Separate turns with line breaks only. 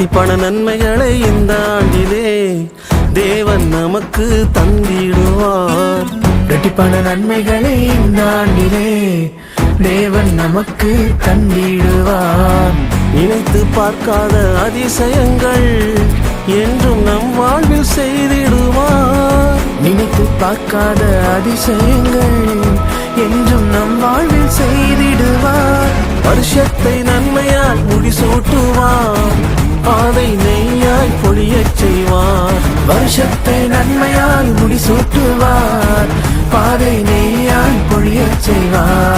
இரட்டிப்பான நன்மைகளை இந்த ஆண்டிலே தேவன் நமக்கு தந்திடுவார்.
இரட்டிப்பான நன்மைகளை இந்த ஆண்டிலே தேவன் நமக்கு தந்திடுவார்.
நினைத்து பார்க்காத அதிசயங்கள் என்றும் நம் வாழ்வில் செய்திடுவார்.
நினைத்து பார்க்காத அதிசயங்கள் என்றும் நம் வாழ்வில் செய்திடுவார்.
வருஷத்தை நன்மையால் முடிசூட்டுவார், பாதை நெய்யாய் பொழியச் செய்வார்.
வருஷத்தை நன்மையால் முடிசூட்டுவார், பாதை நெய்யால் பொழியச் செய்வார்.